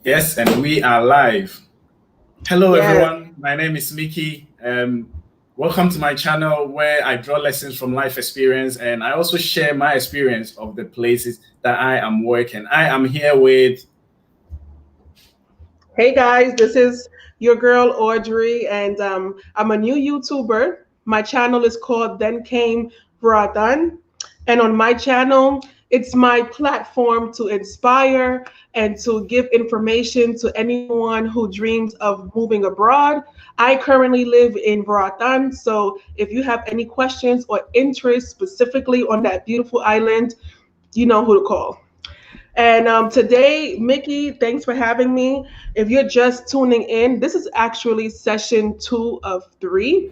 Yes, and we are live. Hello, Yes. everyone. My name is Mickey. Welcome to my channel where I draw lessons from life experience and I also share my experience of the places that I am working. I am here with. Hey guys, this is your girl Audrey, and I'm a new YouTuber. My channel is called Then Came Roatan, and on my channel, it's my platform to inspire and to give information to anyone who dreams of moving abroad. I currently live in Roatan, so if you have any questions or interest specifically on that beautiful island, you know who to call. And today, Mickey, thanks for having me. If you're just tuning in, this is actually session 2 of 3.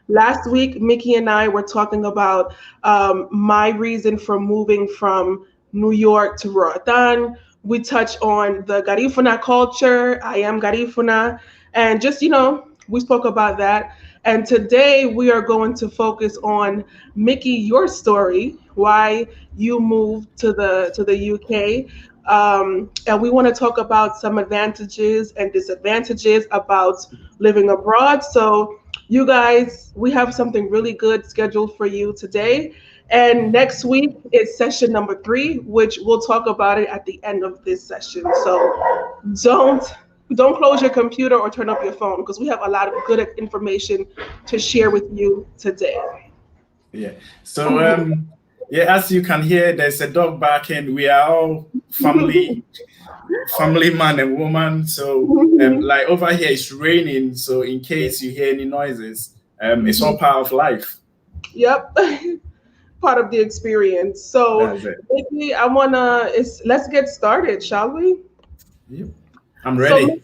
Last week, Mickey and I were talking about my reason for moving from New York to Roatan. We touched on the Garifuna culture. I am Garifuna. And just, we spoke about that. And today we are going to focus on Mickey, your story, why you moved to the UK. And we want to talk about some advantages and disadvantages about living abroad. So you guys, we have something really good scheduled for you today. And next week is session number 3, which we'll talk about it at the end of this session. So don't don't close your computer or turn off your phone because we have a lot of good information to share with you today. Yeah. So, yeah, as you can hear, there's a dog barking. We are all family man and woman. So, like over here, it's raining. So, in case you hear any noises, it's all part of life. Yep. Part of the experience. So, That's it. Nikki, let's get started, shall we? Yep. I'm So, ready.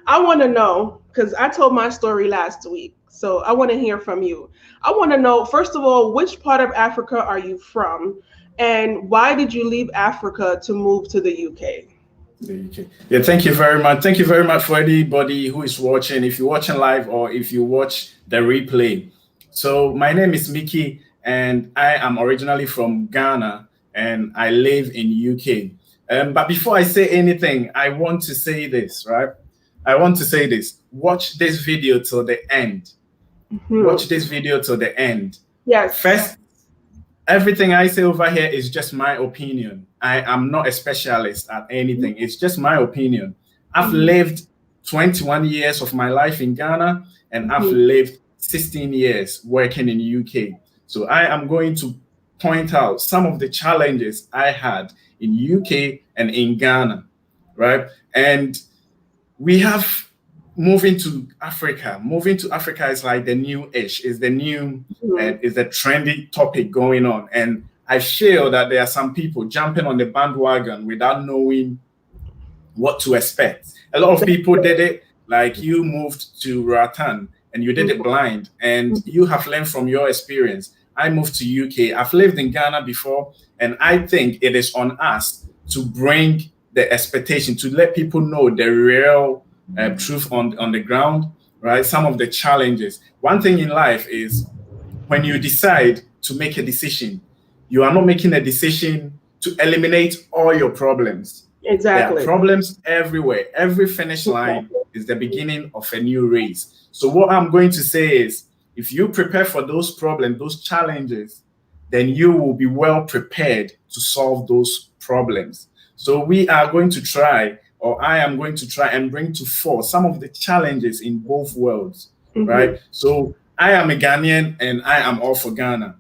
I want to know because I told my story last week. So, I want to hear from you. I want to know, first of all, which part of Africa are you from? And why did you leave Africa to move to the UK? The UK. Yeah, thank you very much. Thank you very much for anybody who is watching. If you're watching live or if you watch the replay. So my name is Mickey, and I am originally from Ghana, and I live in UK. But before I say anything, I want to say this, right? I want to say this. Watch this video till the end. Hmm. Watch this video till the end. Yes. First, everything I say over here is just my opinion. I am not a specialist at anything. It's just my opinion. I've Mhm. lived 21 years of my life in Ghana and I've Mhm. lived 16 years working in the UK. So I am going to point out some of the challenges I had in UK and in Ghana, right? And we have moving to Africa. Moving to Africa is like the new ish, is the new, Mhm. is the trendy topic going on. And I feel that there are some people jumping on the bandwagon without knowing what to expect. A lot of people did it, like you moved to Roatan and you did it blind, and you have learned from your experience. I moved to UK. I've lived in Ghana before, and I think it is on us to bring the expectation to let people know the real truth on the ground, right? Some of the challenges. One thing in life is when you decide to make a decision, you are not making a decision to eliminate all your problems. There are Exactly. problems everywhere. Every finish line Exactly. is the beginning of a new race. So, what I'm going to say is if you prepare for those problems, those challenges, then you will be well prepared to solve those problems. So, we are going to try, or I am going to try and bring to fore some of the challenges in both worlds, Hmm. right? So, I am a Ghanaian and I am all for Ghana.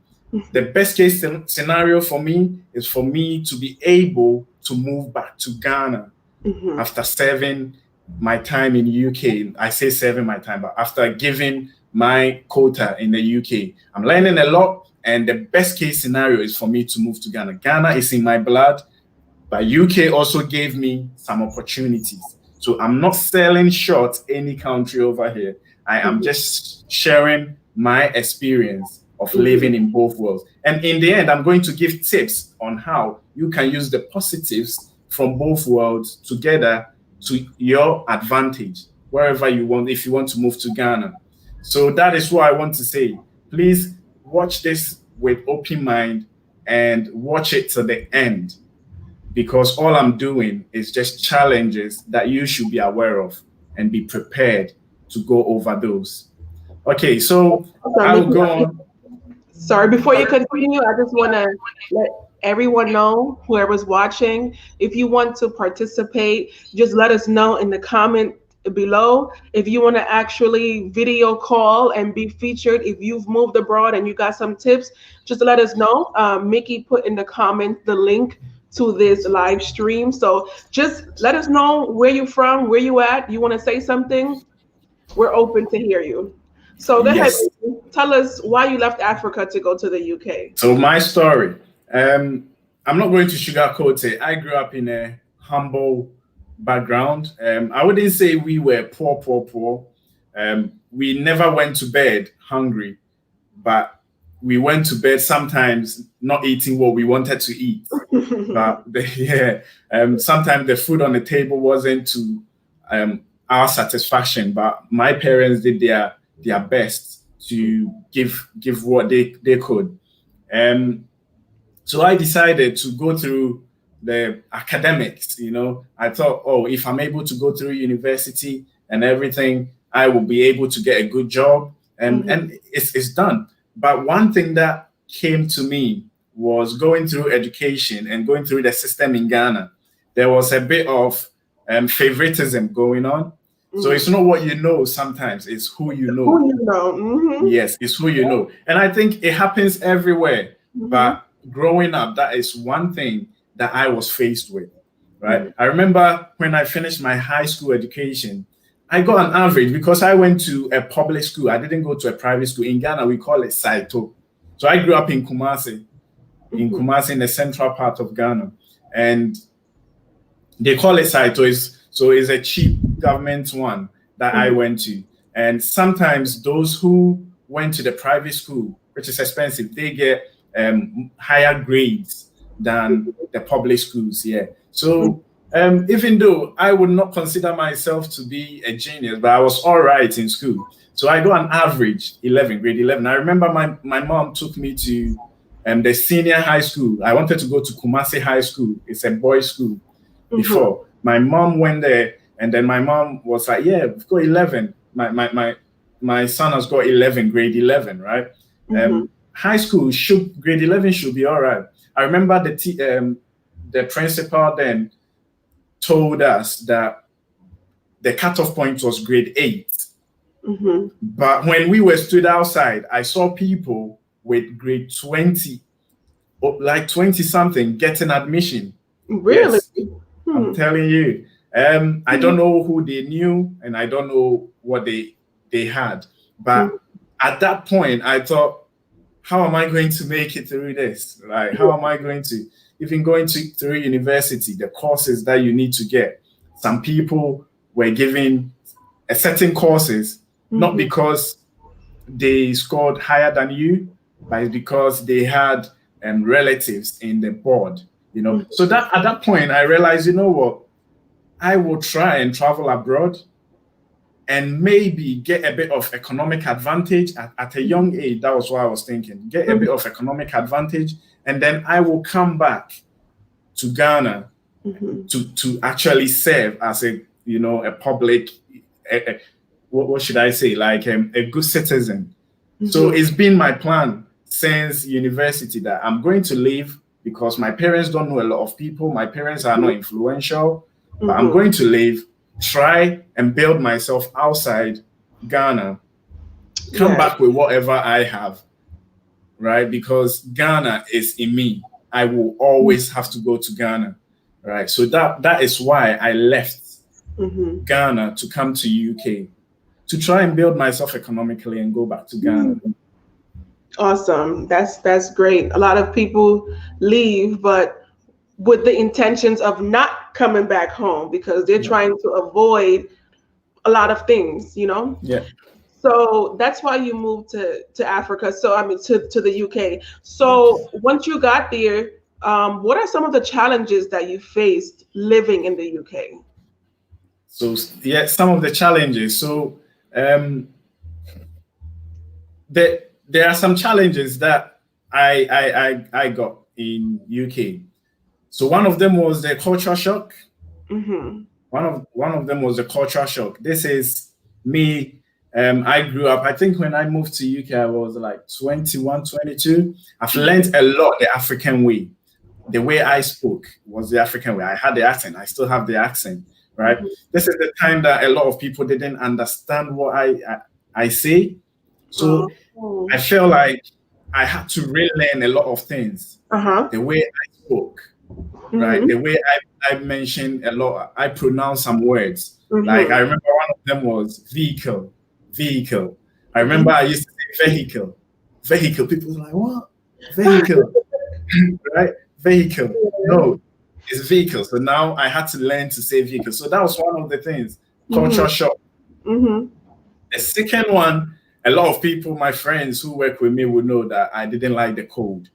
The best case scenario for me is for me to be able to move back to Ghana Hmm. after serving my time in UK. I say serving my time, but after giving my quota in the UK, I'm learning a lot. And the best case scenario is for me to move to Ghana. Ghana is in my blood, but UK also gave me some opportunities. So I'm not selling short any country over here. I am Hmm. just sharing my experience of living Hmm. in both worlds. And in the end, I'm going to give tips on how you can use the positives from both worlds together to your advantage, wherever you want, if you want to move to Ghana. So that is what I want to say. Please watch this with open mind and watch it to the end. because all I'm doing is just challenges that you should be aware of and be prepared to go over those. Okay, so I will go on. Sorry, before you continue, I just want to let everyone know, whoever's watching, if you want to participate, just let us know in the comment below. If you want to actually video call and be featured, if you've moved abroad and you got some tips, just let us know. Mickey put in the comment the link to this live stream. So just let us know where you're from, where you at. You want to say something? We're open to hear you. So go ahead, Yes. tell us why you left Africa to go to the UK. So my story, I'm not going to sugarcoat it. I grew up in a humble background. I wouldn't say we were poor. We never went to bed hungry, but we went to bed sometimes not eating what we wanted to eat. But sometimes the food on the table wasn't to our satisfaction. But my parents did their best to give what they could. So I decided to go through the academics. I thought, oh, if I'm able to go through university and everything, I will be able to get a good job, and it's done. But one thing that came to me was going through education and going through the system in Ghana. There was a bit of favoritism going on. So it's not what you know sometimes, it's who you know. Who you know. Yes, it's who you know. And I think it happens everywhere. But growing up, that is one thing that I was faced with, right? I remember when I finished my high school education, I got an average because I went to a public school. I didn't go to a private school. In Ghana, we call it Saito. So I grew up in Kumasi, in the central part of Ghana. And they call it Saito. So it's a cheap government one that I went to. And sometimes those who went to the private school, which is expensive, they get higher grades than the public schools. Yeah. So even though I would not consider myself to be a genius, but I was all right in school. So I got an average 11, grade 11. I remember my mom took me to the senior high school. I wanted to go to Kumasi High School. It's a boys' school before. My mom went there, and then my mom was like, yeah, we've got 11. My son has got 11, grade 11, right? High school, grade 11 should be all right. I remember the principal then told us that the cutoff point was grade 8. But when we were stood outside, I saw people with grade 20, or like 20 something, getting admission. Really? Yes, I'm telling you. I don't know who they knew, and I don't know what they had. But at that point, I thought, how am I going to make it through this? Like, how am I going to, even going through university, the courses that you need to get? Some people were given a certain courses, not because they scored higher than you, but it's because they had relatives in the board, So that at that point, I realized, you know what? I will try and travel abroad and maybe get a bit of economic advantage at a young age. That was what I was thinking. Get a bit of economic advantage, and then I will come back to Ghana to actually serve as a public, what should I say, like a good citizen. So it's been my plan since university that I'm going to leave because my parents don't know a lot of people. My parents are not influential, but I'm going to leave, try and build myself outside Ghana, come back with whatever I have, right? Because Ghana is in me. I will always have to go to Ghana, right? So that is why I left Ghana to come to UK, to try and build myself economically and go back to Ghana. Awesome. That's great. A lot of people leave, but with the intentions of not coming back home because they're trying to avoid a lot of things, Yeah. So that's why you moved to Africa. So I mean to the UK. So once you got there, what are some of the challenges that you faced living in the UK? So some of the challenges. So there are some challenges that I got in UK. So one of them was the culture shock. Mm-hmm. One of them was the culture shock. This is me. I grew up, I think when I moved to UK, I was like 21, 22. I've learned a lot the African way. The way I spoke was the African way. I had the accent. I still have the accent, right? Mm-hmm. This is the time that a lot of people didn't understand what I say. So Oh. I felt like I had to relearn a lot of things. Uh-huh. The way I spoke, right? Mm-hmm. The way I mentioned a lot, I pronounced some words. Mm-hmm. Like I remember one of them was vehicle. I remember I used to say vehicle. People were like, what? Vehicle, right? Vehicle. No, it's vehicle. So now I had to learn to say vehicle. So that was one of the things. Culture shock. Mm-hmm. The second one, a lot of people, my friends who work with me, would know that I didn't like the cold.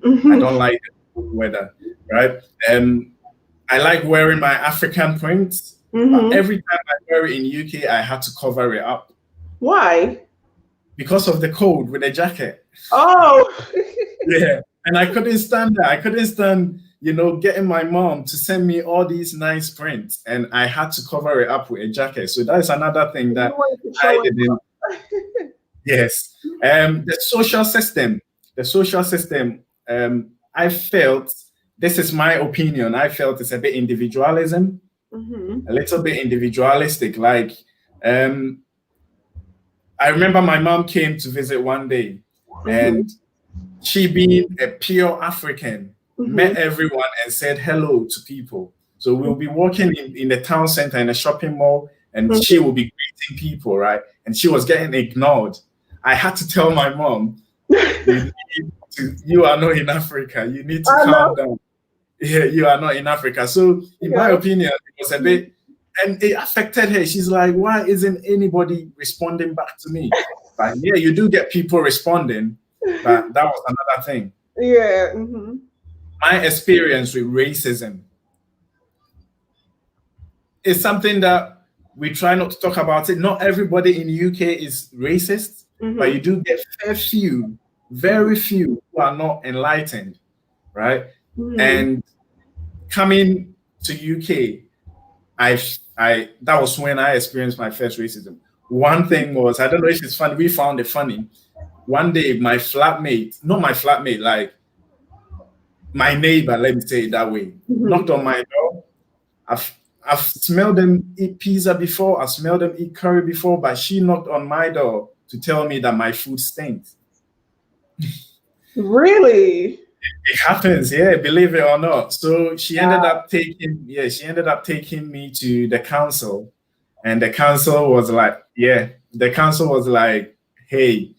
Mm-hmm. I don't like the cold weather, right? I like wearing my African prints, but every time I wear it in UK, I had to cover it up. Why? Because of the cold with a jacket. Oh. Yeah. And I couldn't stand that. I couldn't stand, getting my mom to send me all these nice prints, and I had to cover it up with a jacket. So that is another thing that I didn't. Yes. The social system. I felt, this is my opinion, I felt it's a bit individualism, a little bit individualistic. Like, I remember my mom came to visit one day, and she, being a pure African, met everyone and said hello to people. So we'll be walking in the town center in a shopping mall, and she will be greeting people, right? And she was getting ignored. I had to tell my mom, you are not in Africa. You need to calm down. Yeah, you are not in Africa. So in my opinion, it was a bit, and it affected her. She's like, why isn't anybody responding back to me? But yeah, you do get people responding, but that was another thing. Yeah. My experience with racism is something that we try not to talk about it. Not everybody in the UK is racist, but you do get very few who are not enlightened, right? And coming to UK, that was when I experienced my first racism. One thing was, I don't know if it's funny, we found it funny. One day, my flatmate, like my neighbor, let me say it that way, knocked on my door. I've smelled them eat pizza before, I've smelled them eat curry before, but she knocked on my door to tell me that my food stinks. Really? It happens, yeah, believe it or not. So she ended up taking me to the council, and the council was like, hey,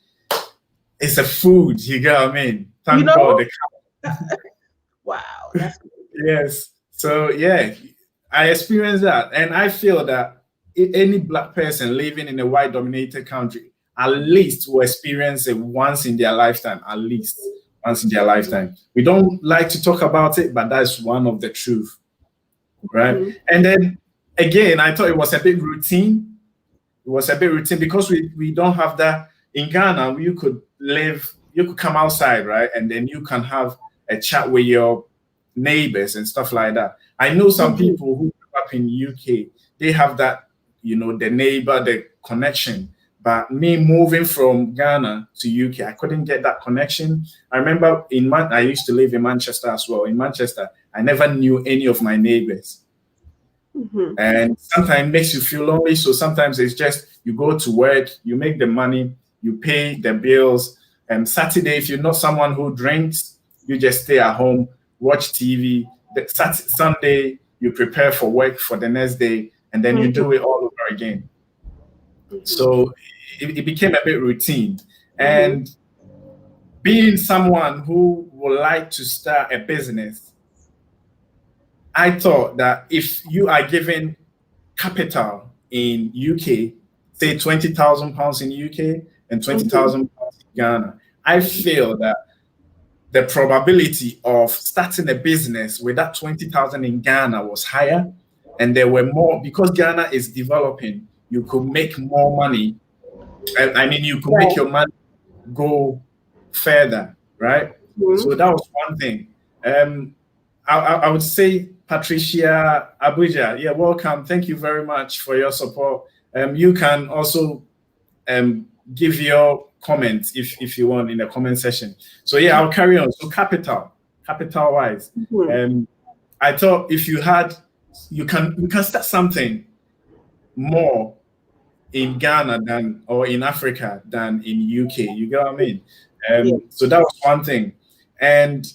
it's a food, you get what I mean? Thank God. Wow. That's yes. So yeah, I experienced that, and I feel that any Black person living in a white-dominated country at least will experience it once in their lifetime, at least once in their lifetime. We don't like to talk about it, but that's one of the truth, right? And then again, I thought it was a bit routine. It was a bit routine because we don't have that. In Ghana, you could come outside, right? And then you can have a chat with your neighbors and stuff like that. I know some people who grew up in UK, they have that, the neighbor, the connection. But me moving from Ghana to UK, I couldn't get that connection. I remember I used to live in Manchester as well. In Manchester, I never knew any of my neighbors. And sometimes it makes you feel lonely. So sometimes it's just, you go to work, you make the money, you pay the bills. And Saturday, if you're not someone who drinks, you just stay at home, watch TV. Sunday, you prepare for work for the next day, and then you do it all over again. So it became a bit routine. And being someone who would like to start a business, I thought that if you are given capital in UK, say £20,000 in UK and £20,000 in Ghana, I feel that the probability of starting a business with that 20,000 in Ghana was higher, and there were more, because Ghana is developing. You could make more money. I mean, you could make your money go further, right? So that was one thing. I would say Patricia Abuja. Yeah, welcome. Thank you very much for your support. You can also give your comments if you want in the comment section. So yeah, I'll carry on. So capital wise, Mhm. I thought if you had, you can start something more in Ghana than or in Africa than in UK. You get what I mean? Yeah. So that was one thing, and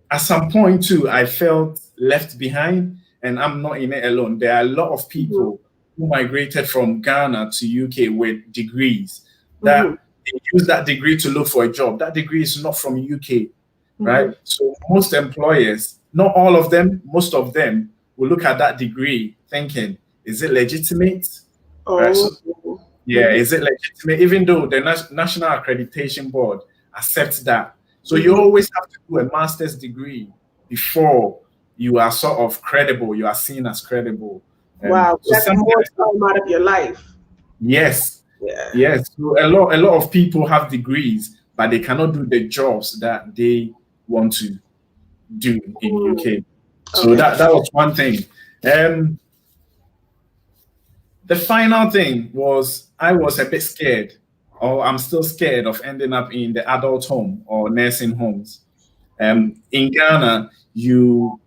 at some point too, I felt left behind, and I'm not in it alone. There are a lot of Mhm. people who migrated from Ghana to UK with degrees Mhm. that they use that degree to look for a job. That degree is not from UK, right? Mhm. So most employers, not all of them, most of them will look at that degree thinking, is it legitimate? Right. So Oh. yeah, Mhm. is it legitimate? Even though the National Accreditation Board accepts that. So you Mhm. always have to do a master's degree before you are sort of credible, you are seen as credible. Wow, So that's sometimes, more time out of your life. yes, Yeah. yes. So a lot of people have degrees, but they cannot do the jobs that they want to do in Mm. UK. So Okay. that was one thing. Um, the final thing was I was a bit scared, or I'm still scared of ending up in the adult home or nursing homes. In Ghana, you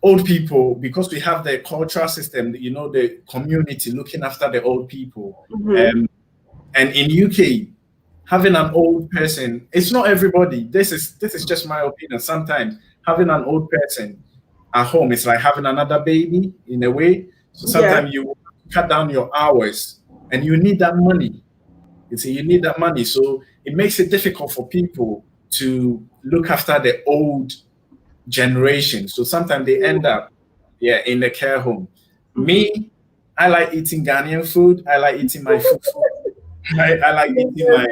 old people, because we have the cultural system, the community looking after the old people. Mhm. Um, and in UK, having an old person, it's not everybody. This is just my opinion. Sometimes having an old person at home is like having another baby in a way. So Yeah. sometimes you cut down your hours and you need that money. You see, you need that money. So it makes it difficult for people to look after the old generation. So sometimes they end up, yeah, in the care home. Mhm. Me, I like eating Ghanaian food. I like eating my fufu. I like eating my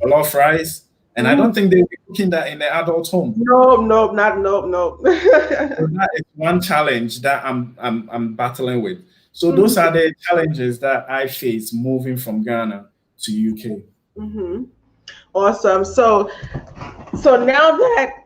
jollof rice. And I Mhm. don't think they'll be cooking that in the adult home. No, no, not no, no. So that is one challenge that I'm battling with. So those Mhm. are the challenges that I face moving from Ghana to UK. Mhm. Awesome. So now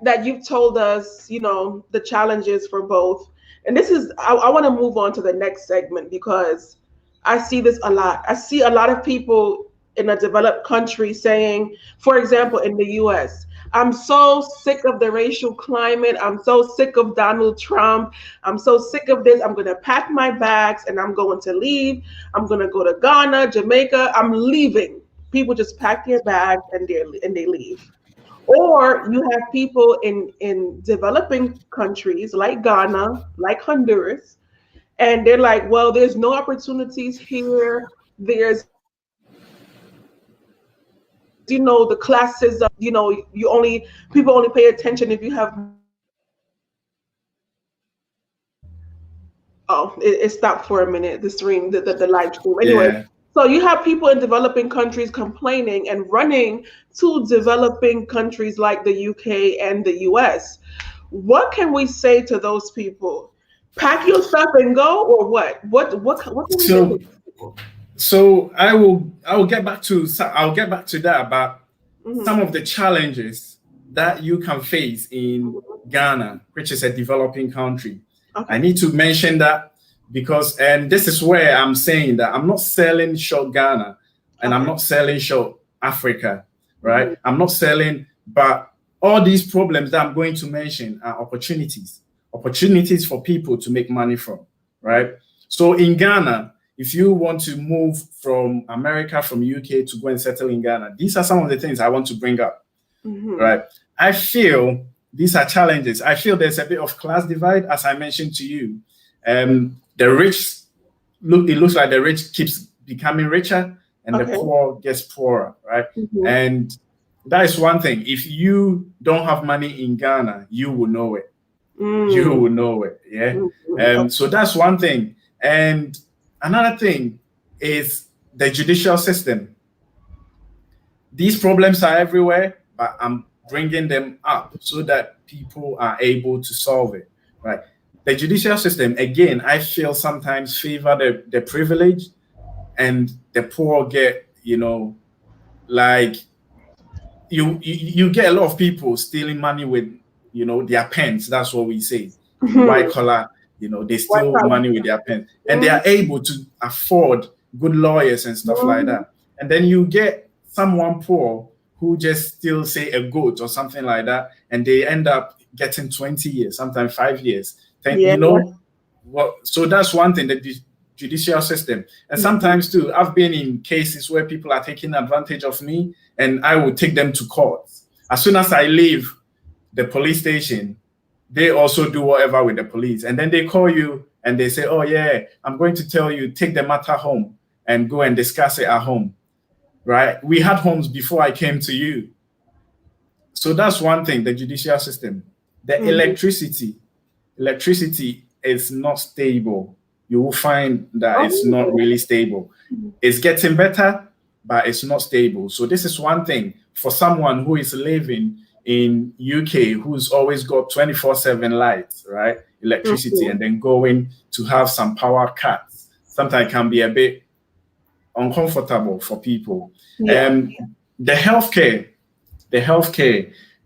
that you've told us, the challenges for both, and this is I want to move on to the next segment because I see this a lot. I see a lot of people in a developed country saying, for example, in the US, I'm so sick of the racial climate. I'm so sick of Donald Trump. I'm so sick of this. I'm going to pack my bags and I'm going to leave. I'm going to go to Ghana, Jamaica. I'm leaving. People just pack their bags and they leave. Or you have people in developing countries like Ghana, like Honduras, and they're like, well, there's no opportunities here. There's, the classism, you only people only pay attention if you have. Oh, it stopped for a minute, the stream, the live stream. Anyway, Yeah. so you have people in developing countries complaining and running to developing countries like the UK and the US. What can we say to those people? Pack your stuff and go, or what? What can we say to So those people? I will get back to that about some Hmm. of the challenges that you can face in Ghana, which is a developing country. I Okay. need to mention that because, and this is where I'm saying that I'm not selling short Ghana and I'm Okay. not selling short Africa, Hmm. right? I'm not selling, but all these problems that I'm going to mention are opportunities for people to make money from, right? So in Ghana, if you want to move from America, from UK to go and settle in Ghana, these are some of the things I want to bring up, Hmm. right? I feel these are challenges. I feel there's a bit of class divide, as I mentioned to you. The rich it looks like the rich keeps becoming richer and the Okay. poor gets poorer, right? Hmm. And that is one thing. If you don't have money in Ghana, you will know it. You Mm. will know it. Yeah. Okay. So that's one thing. And another thing is the judicial system. These problems are everywhere, but I'm bringing them up so that people are able to solve it, right? The judicial system, again, I feel sometimes favor the privileged and the poor get, like you get a lot of people stealing money with, their pens. That's what we say. Mhm. White collar, they White steal collar. money with their pens, and they are able to afford good lawyers and stuff like that. And then you get someone poor who just still say a goat or something like that, and they end up getting 20 years, sometimes 5 years. Yeah. So that's one thing, the judicial system. And sometimes too, I've been in cases where people are taking advantage of me, and I will take them to court. As soon as I leave the police station, they also do whatever with the police. And then they call you and they say, oh yeah, I'm going to tell you, take the matter home and go and discuss it at home, right? We had homes before I came to you. So that's one thing, the judicial system. The electricity is not stable. You will find that it's not really stable. It's getting better, but it's not stable. So this is one thing for someone who is living in UK, who's always got 24/7 lights, right? Electricity, and then going to have some power cuts. Sometimes it can be a bit uncomfortable for people. Yeah. The healthcare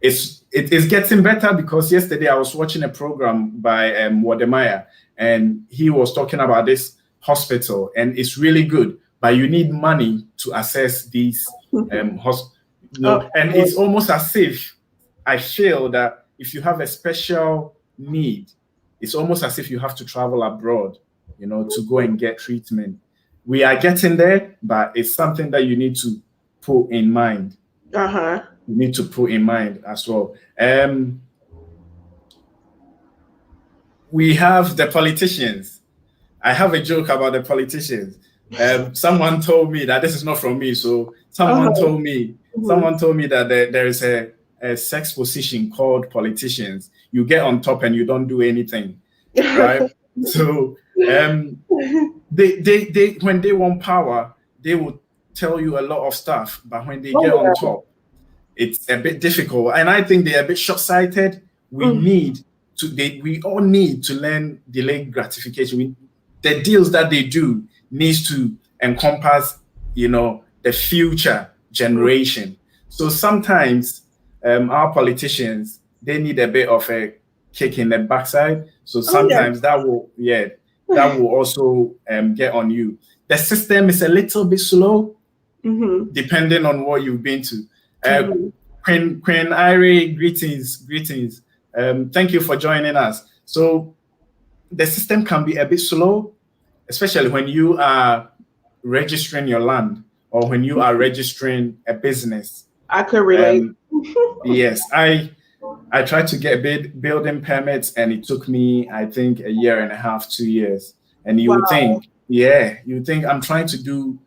is getting better, because yesterday I was watching a program by Wademaya, and he was talking about this hospital, and it's really good, but you need money to access these hospitals. And it's almost as if I feel that if you have a special need, it's almost as if you have to travel abroad, to go and get treatment. We are getting there, but it's something that you need to put in mind. You need to put in mind as well. We have the politicians. I have a joke about the politicians. Someone told me that, this is not from me. So someone told me that there is a sex position called politicians. You get on top and you don't do anything, right? So they when they want power, they will tell you a lot of stuff, but when they get on top, it's a bit difficult. And I think they're a bit short-sighted. We all need to learn delayed gratification. The deals that they do needs to encompass, the future generation. So sometimes our politicians, they need a bit of a kick in the backside. So sometimes that will also get on you. The system is a little bit slow, depending on what you've been to. Queen Agyei, greetings. Thank you for joining us. So the system can be a bit slow, especially when you are registering your land or when you are registering a business. I could relate. Yes, I tried to get building permits, and it took me, I think, 1.5 years, 2 years. And you would think I'm trying to do,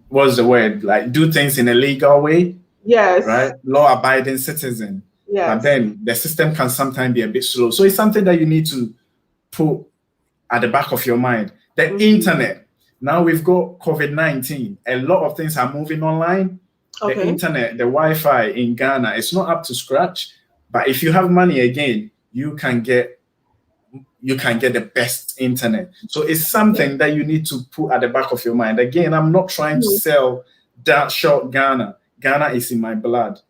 what's the word? Like, do things in a legal way. Yes. Right? Law-abiding citizen. Yes. But then the system can sometimes be a bit slow. So it's something that you need to put at the back of your mind. The internet. Now we've got COVID-19. A lot of things are moving online. The internet, the Wi-Fi in Ghana, it's not up to scratch. But if you have money, again, you can get the best internet. So it's something that you need to put at the back of your mind. Again, I'm not trying to sell that short Ghana. Ghana is in my blood.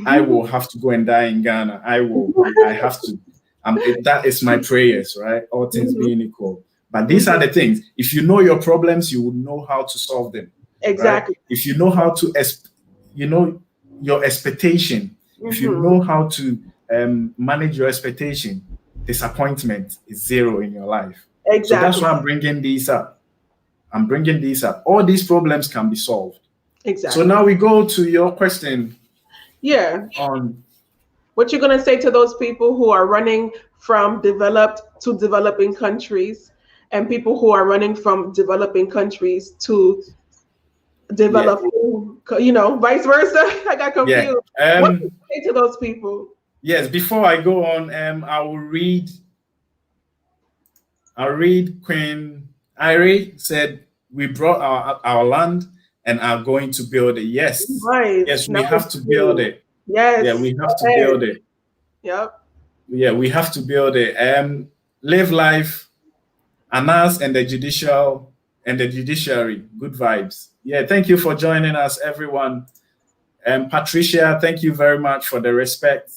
I will have to go and die in Ghana. I have to. That is my prayers, right? All things being equal. But these are the things. If you know your problems, you will know how to solve them. Exactly. Right? If you know how to, your expectation. If you know how to manage your expectation, disappointment is zero in your life. Exactly. So that's why I'm bringing these up. All these problems can be solved. Exactly. So now we go to your question. Yeah. On what you're going to say to those people who are running from developed to developing countries, and people who are running from developing countries to developing, vice versa. I got confused. Yeah. What do you say to those people? Yes. Before I go on, I'll read Queen Agyei said, we brought our land and are going to build it. Yes. Right. Yes, we have to build it. Yes. Yeah, we have to build it. Yep. Yeah, we have to build it. Live life, Anas and the judiciary. Good vibes. Yeah, thank you for joining us, everyone. Patricia, thank you very much for the respect.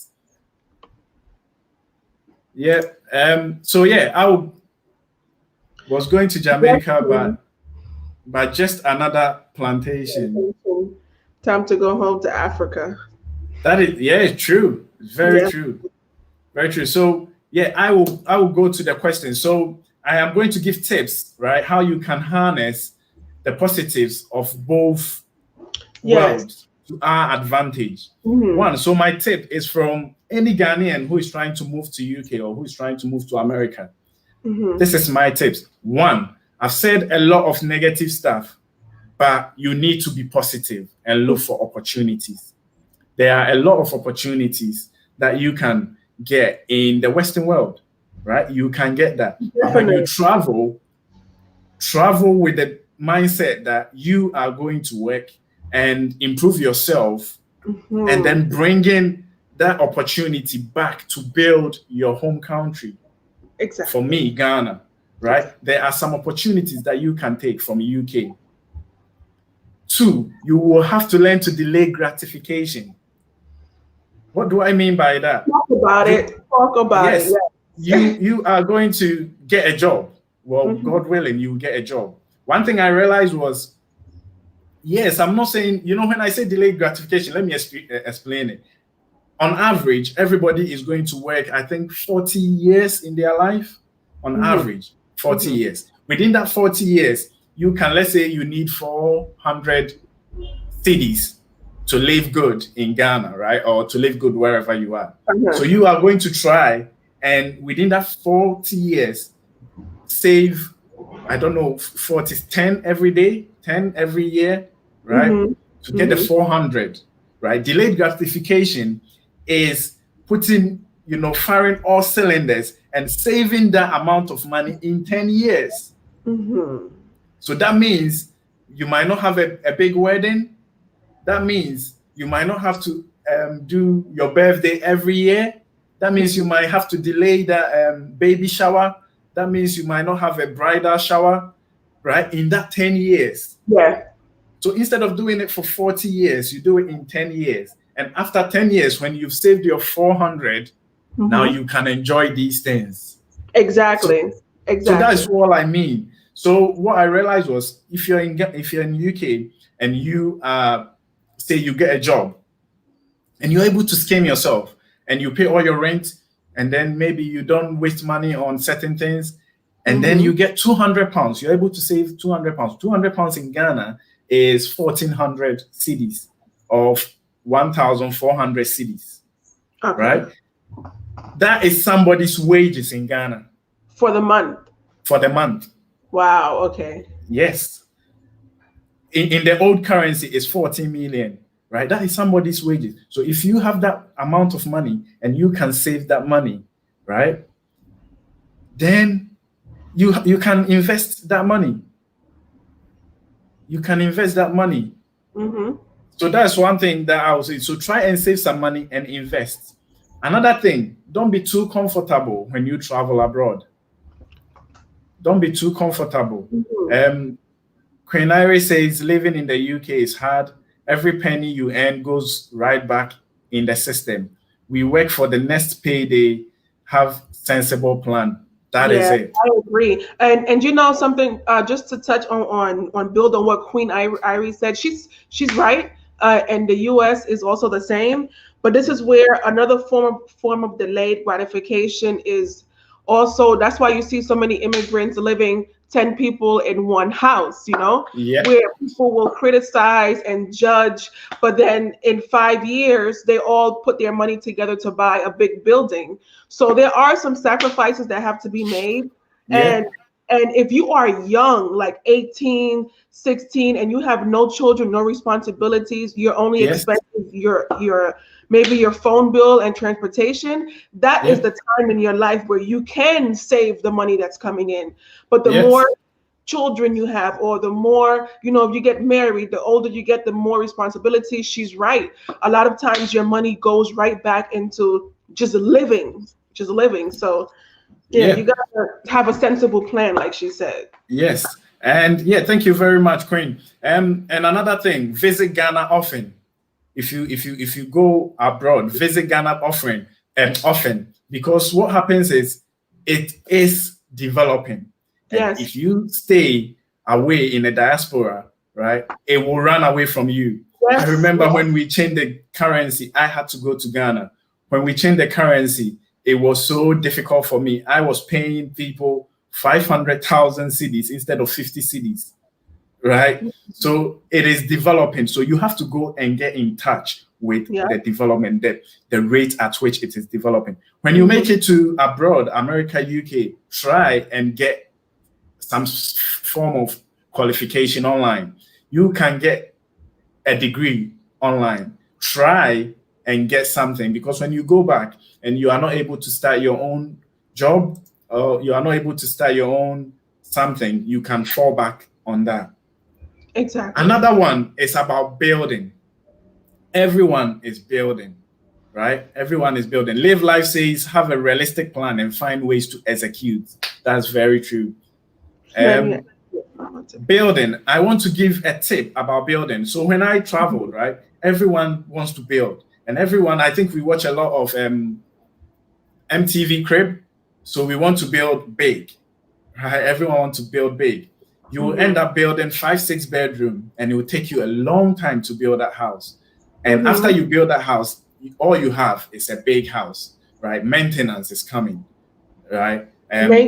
Yeah. So yeah, was going to Jamaica, but just another plantation. Time to go home to Africa. That is, yeah, it's true. It's very true. Very true. So yeah, I will go to the question. So I am going to give tips, right? How you can harness the positives of both worlds to our advantage. One, so my tip is from any Ghanaian who is trying to move to UK or who is trying to move to America. This is my tips. One, I've said a lot of negative stuff, but you need to be positive and look for opportunities. There are a lot of opportunities that you can get in the Western world, right? You can get that. But when you travel with the mindset that you are going to work and improve yourself and then bring in that opportunity back to build your home country. Exactly. For me, Ghana, right? There are some opportunities that you can take from UK. Two, you will have to learn to delay gratification. What do I mean by that? Talk about it. Yes. You are going to get a job. Well, God willing, you will get a job. One thing I realized was, yes, I'm not saying, when I say delayed gratification, let me explain it. On average, everybody is going to work, I think, 40 years in their life. On average, 40 years. Within that 40 years, you can, let's say you need 400 cedis to live good in Ghana, right? Or to live good wherever you are. So you are going to try and within that 40 years, save, I don't know, 10 every day, 10 every year, right? To get the 400, right? Delayed gratification is putting, firing all cylinders and saving that amount of money in 10 years. So that means you might not have a big wedding. That means you might not have to do your birthday every year. That means you might have to delay the baby shower. That means you might not have a bridal shower, right? In that 10 years. Yeah. So instead of doing it for 40 years, you do it in 10 years. And after 10 years, when you've saved your 400, now you can enjoy these things. Exactly. So that's all I mean. So what I realized was, if you're in UK and you say you get a job and you're able to scheme yourself and you pay all your rent and then maybe you don't waste money on certain things and then you get £200, you're able to save £200. £200 in Ghana is 1,400 cedis of 1,400 cedis, right? That is somebody's wages in Ghana. For the month. For the month. Wow, okay. Yes. In the old currency, it's 14 million, right? That is somebody's wages. So if you have that amount of money and you can save that money, right? Then you can invest that money. You can invest that money. So that's one thing that I would say. So try and save some money and invest. Another thing, don't be too comfortable when you travel abroad. Don't be too comfortable. Queen Iris says living in the UK is hard. Every penny you earn goes right back in the system. We work for the next payday, have sensible plan. That is it. I agree. And you know something, just to touch on build on what Queen Iris said, she's right. And the US is also the same. But this is where another form of delayed gratification is also, that's why you see so many immigrants living 10 people in one house, where people will criticize and judge, but then in 5 years, they all put their money together to buy a big building. So there are some sacrifices that have to be made. And if you are young, like 18, 16, and you have no children, no responsibilities, you're only expecting maybe your phone bill and transportation, that is the time in your life where you can save the money that's coming in. But the more children you have, or the more, if you get married, the older you get, the more responsibilities. She's right. A lot of times your money goes right back into just living. So you gotta have a sensible plan, like she said. Yes. And thank you very much, Queen. And another thing, visit Ghana often. if you go abroad, visit Ghana often, because what happens is it is developing. And Yes. if you stay away in the diaspora, right, it will run away from you. Yes. I remember when we changed the currency, I had to go to Ghana. When we changed the currency, it was so difficult for me. I was paying people 500,000 cedis instead of 50 cedis, right? So it is developing. So you have to go and get in touch with the development, the rate at which it is developing. When you make it to abroad, America, UK, try and get some form of qualification online. You can get a degree online. Try and get something, because when you go back and you are not able to start your own job, or you are not able to start your own something, you can fall back on that. Exactly. Another one is about building. Everyone is building, right? Everyone is building. Live Life says, have a realistic plan and find ways to execute. That's very true. Building, I want to give a tip about building. So when I traveled, right, everyone wants to build. And everyone, I think we watch a lot of MTV Crib. So we want to build big, right? Everyone wants to build big. You will end up building 5-6 bedroom, and it will take you a long time to build that house. And after you build that house, all you have is a big house, right? Maintenance is coming, right?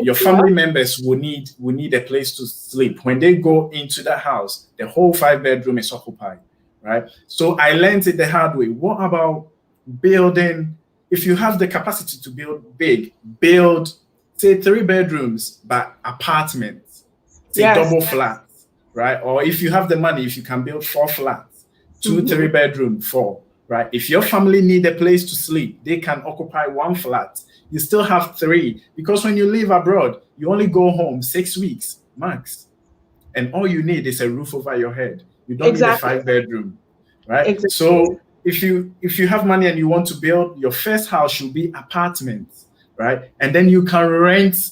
Your family members will need a place to sleep. When they go into the house, the whole 5 bedroom is occupied, right? So I learned it the hard way. What about building? If you have the capacity to build big, build, say, 3 bedrooms, but apartments, say double flats, right? Or if you have the money, if you can build 4 flats, 2 3 bedroom, 4, right? If your family need a place to sleep, they can occupy 1 flat. You still have 3, because when you live abroad, you only go home 6 weeks max, and all you need is a roof over your head. You don't need a 5 bedroom, right? So if you have money and you want to build, your first house should be apartments, right? And then you can rent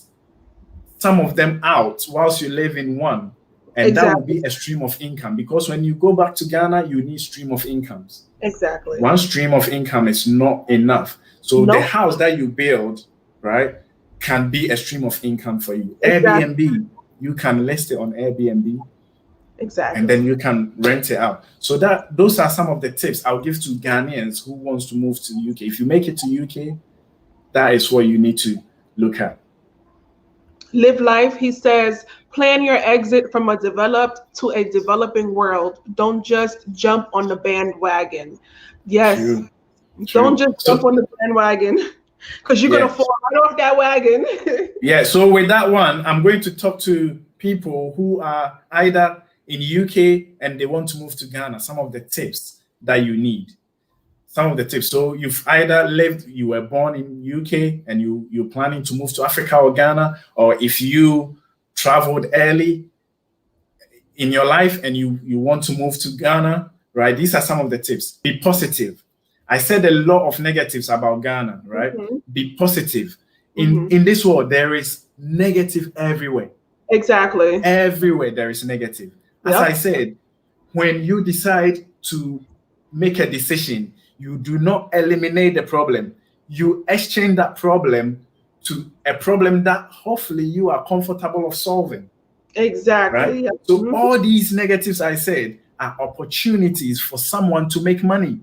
some of them out whilst you live in one, and that will be a stream of income, because when you go back to Ghana, you need stream of incomes. Exactly. One stream of income is not enough. So the house that you build, right, can be a stream of income for you. Airbnb, you can list it on Airbnb. Exactly. And then you can rent it out. So those are some of the tips I'll give to Ghanaians who wants to move to the UK. If you make it to UK, that is what you need to look at. Live Life, he says, plan your exit from a developed to a developing world. Don't just jump on the bandwagon. Yes. True. Don't just jump on the bandwagon, because you're going to fall right off that wagon. Yeah. So with that one, I'm going to talk to people who are either in UK and they want to move to Ghana. Some of the tips that you need. Some of the tips. So you've either you were born in UK and you're planning to move to Africa or Ghana, or if you traveled early in your life and you want to move to Ghana, right? These are some of the tips. Be positive. I said a lot of negatives about Ghana, right? Be positive. In this world, there is negative everywhere. Exactly. Everywhere there is negative. As I said, when you decide to make a decision, you do not eliminate the problem. You exchange that problem to a problem that hopefully you are comfortable of solving. Exactly. Right? So all these negatives I said are opportunities for someone to make money.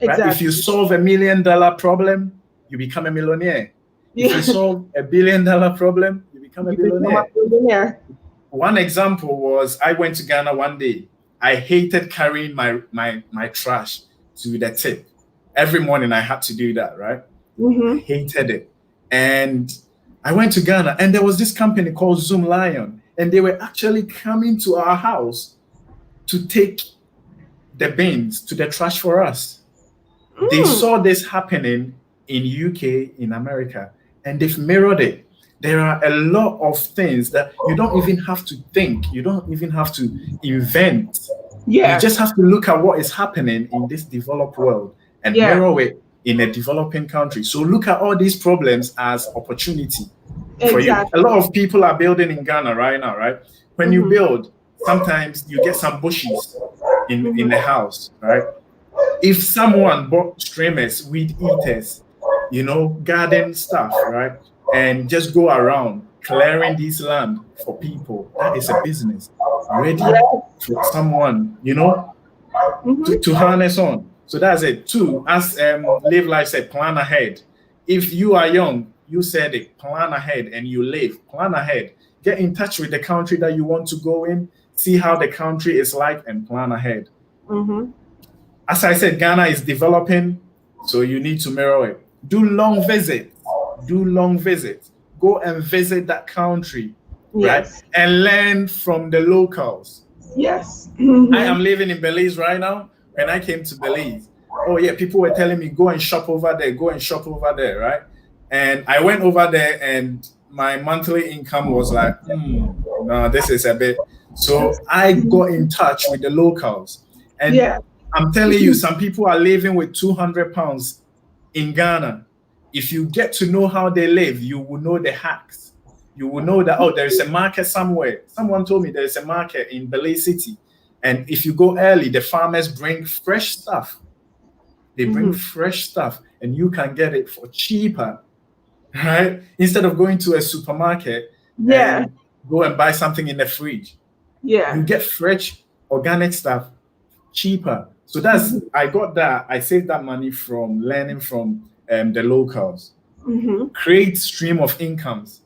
Right? If you solve $1 million problem, you become a millionaire. If you solve $1 billion problem, you become a billionaire. One example was I went to Ghana one day. I hated carrying my trash to the tip. Every morning I had to do that, right? I hated it. And I went to Ghana and there was this company called Zoom Lion, and they were actually coming to our house to take the bins to the trash for us. They saw this happening in UK, in America, and they've mirrored it. There are a lot of things that you don't even have to think. You don't even have to invent. You just have to look at what is happening in this developed world and mirror it in a developing country. So look at all these problems as opportunity for you. A lot of people are building in Ghana right now, right? When you build, sometimes you get some bushes in the house, right? If someone bought streamers, weed eaters, garden stuff, right, and just go around clearing this land for people, that is a business ready for someone, to harness on. So that's it. Two, as Live Life said, plan ahead. If you are young, you said it, plan ahead and you live, plan ahead. Get in touch with the country that you want to go in, see how the country is like, and plan ahead. As I said, Ghana is developing, so you need to mirror it. Do long visits. Do long visits. Go and visit that country, right? And learn from the locals. Yes. I am living in Belize right now. When I came to Belize, oh yeah, people were telling me, go and shop over there, go and shop over there, right? And I went over there and my monthly income was like, no, this is a bit. So I got in touch with the locals. And I'm telling you, some people are living with 200 pounds in Ghana. If you get to know how they live, you will know the hacks. You will know that, oh, there is a market somewhere. Someone told me there is a market in Belize City. And if you go early, the farmers bring fresh stuff. They bring fresh stuff and you can get it for cheaper, right? Instead of going to a supermarket and go and buy something in the fridge. You get fresh, organic stuff cheaper. So that's, I got that. I saved that money from learning from the locals. Create stream of incomes.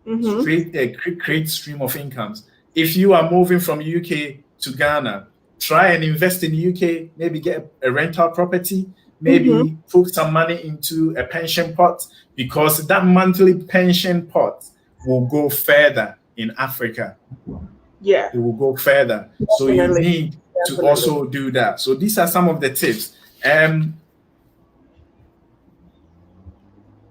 Create stream of incomes. If you are moving from UK to Ghana, try and invest in the UK, maybe get a rental property, maybe put some money into a pension pot, because that monthly pension pot will go further in Africa. It will go further. So you need to also do that. So these are some of the tips.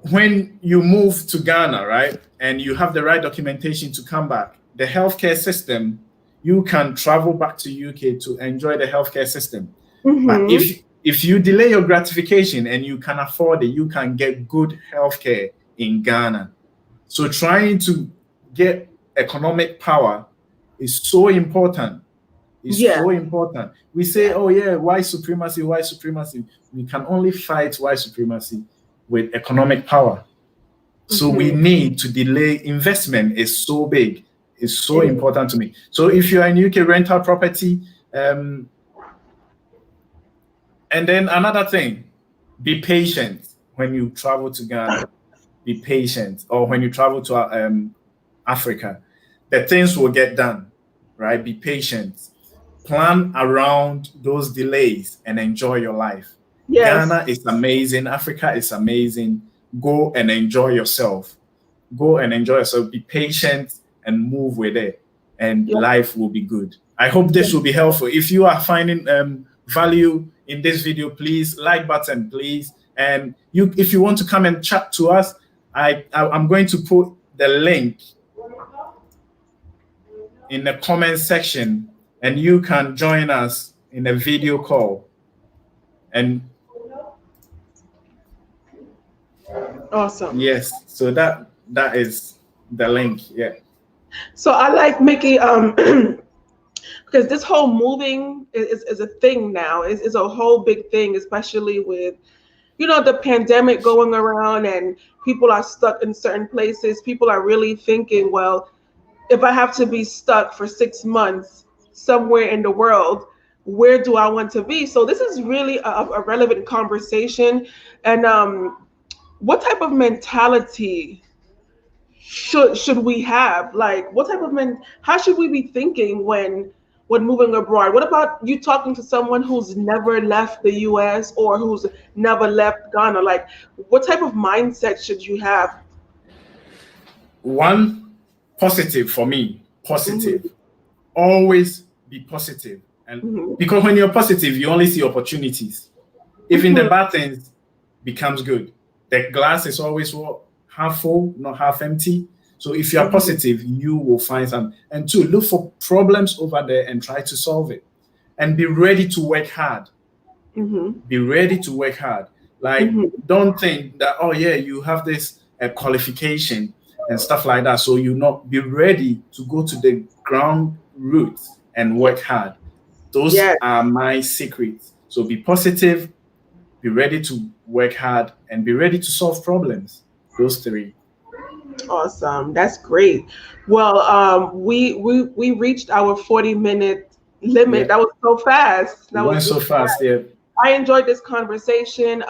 When you move to Ghana, right, and you have the right documentation to come back, the healthcare system, you can travel back to UK to enjoy the healthcare system. But if you delay your gratification and you can afford it, you can get good healthcare in Ghana. So trying to get economic power is so important. It's so important. We say, oh yeah, white supremacy, white supremacy. We can only fight white supremacy with economic power. So we need to delay. Investment is so big. It's so important to me. So if you're in UK, rental property, and then another thing, be patient when you travel to Ghana. Be patient, or when you travel to Africa, the things will get done, right? Be patient. Plan around those delays and enjoy your life. Ghana is amazing. Africa is amazing. Go and enjoy yourself. Go and enjoy yourself. Be patient and move with it, and life will be good. I hope this will be helpful. If you are finding value in this video, please like button, please. And if you want to come and chat to us, I'm going to put the link in the comment section, and you can join us in a video call. And awesome. Yes, so that is the link. So I like Mickey because this whole moving is a thing now. Is a whole big thing, especially with the pandemic going around and people are stuck in certain places. People are really thinking, well, if I have to be stuck for 6 months somewhere in the world, where do I want to be? So this is really a relevant conversation. And what type of mentality should we have? Like, what type of how should we be thinking when moving abroad? What about you talking to someone who's never left the US or who's never left Ghana? Like, what type of mindset should you have? One, positive for me. Positive. Always be positive. And because when you're positive, you only see opportunities. Even the bad things becomes good. The glass is always half full, not half empty. So if you are positive, you will find some. And two, look for problems over there and try to solve it. And be ready to work hard. Be ready to work hard. Like, don't think that, oh yeah, you have this qualification and stuff like that. So you not be ready to go to the ground roots and work hard. Those are my secrets. So be positive, be ready to work hard, and be ready to solve problems. Those three. Awesome. That's great. Well, we reached our 40-minute limit. Yeah, That was so fast. we That was went so really fast. Yeah, I enjoyed this conversation.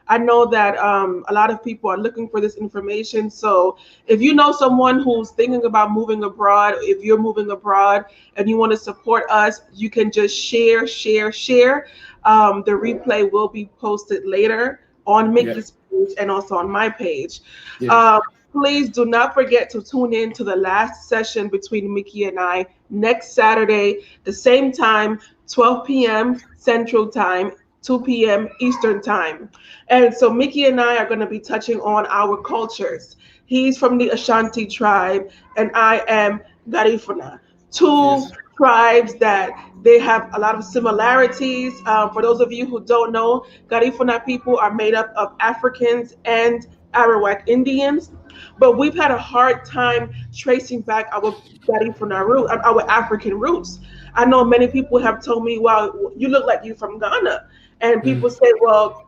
I know that a lot of people are looking for this information. So if you know someone who's thinking about moving abroad, if you're moving abroad and you want to support us, you can just share, share, share. The replay will be posted later on yeah, Mickey's page and also on my page. yeah. Um, Please do not forget to tune in to the last session between Mickey and I next Saturday, the same time, 12 p.m. Central Time, 2 p.m. Eastern Time. And so Mickey and I are going to be touching on our cultures. He's from the Ashanti tribe, and I am Garifuna. Two Yes. tribes that they have a lot of similarities. For those of you who don't know, Garifuna people are made up of Africans and Arawak Indians, but we've had a hard time tracing back our Garifuna root, our African roots. I know many people have told me, "Well, you look like you're from Ghana," and people Mm. say, "Well,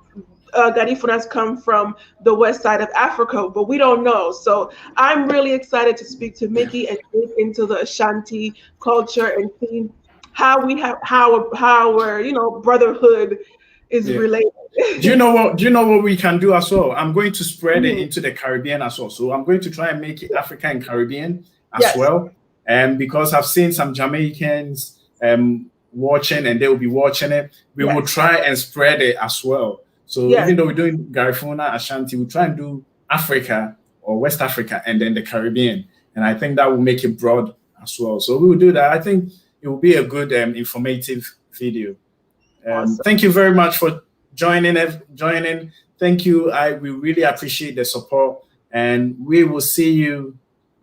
Garifunas come from the west side of Africa," but we don't know. So I'm really excited to speak to Mickey and dig into the Ashanti culture and see how we have how our brotherhood is Yeah. related. Do you know what? Do you know what we can do as well? I'm going to spread it Mhm. into the Caribbean as well. So I'm going to try and make it Africa and Caribbean as Yes, well. And because I've seen some Jamaicans watching, and they will be watching it, we will yes, try and spread it as well. So yes, even though we're doing Garifuna, Ashanti, we try and do Africa or West Africa and then the Caribbean. And I think that will make it broad as well. So we will do that. I think it will be a good informative video. awesome. Thank you very much for joining. Thank you. We really appreciate the support, and we will see you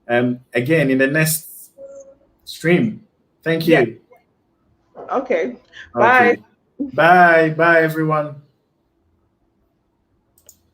again in the next stream. Thank Yes, you. okay. Bye. Okay. Bye. Bye, everyone.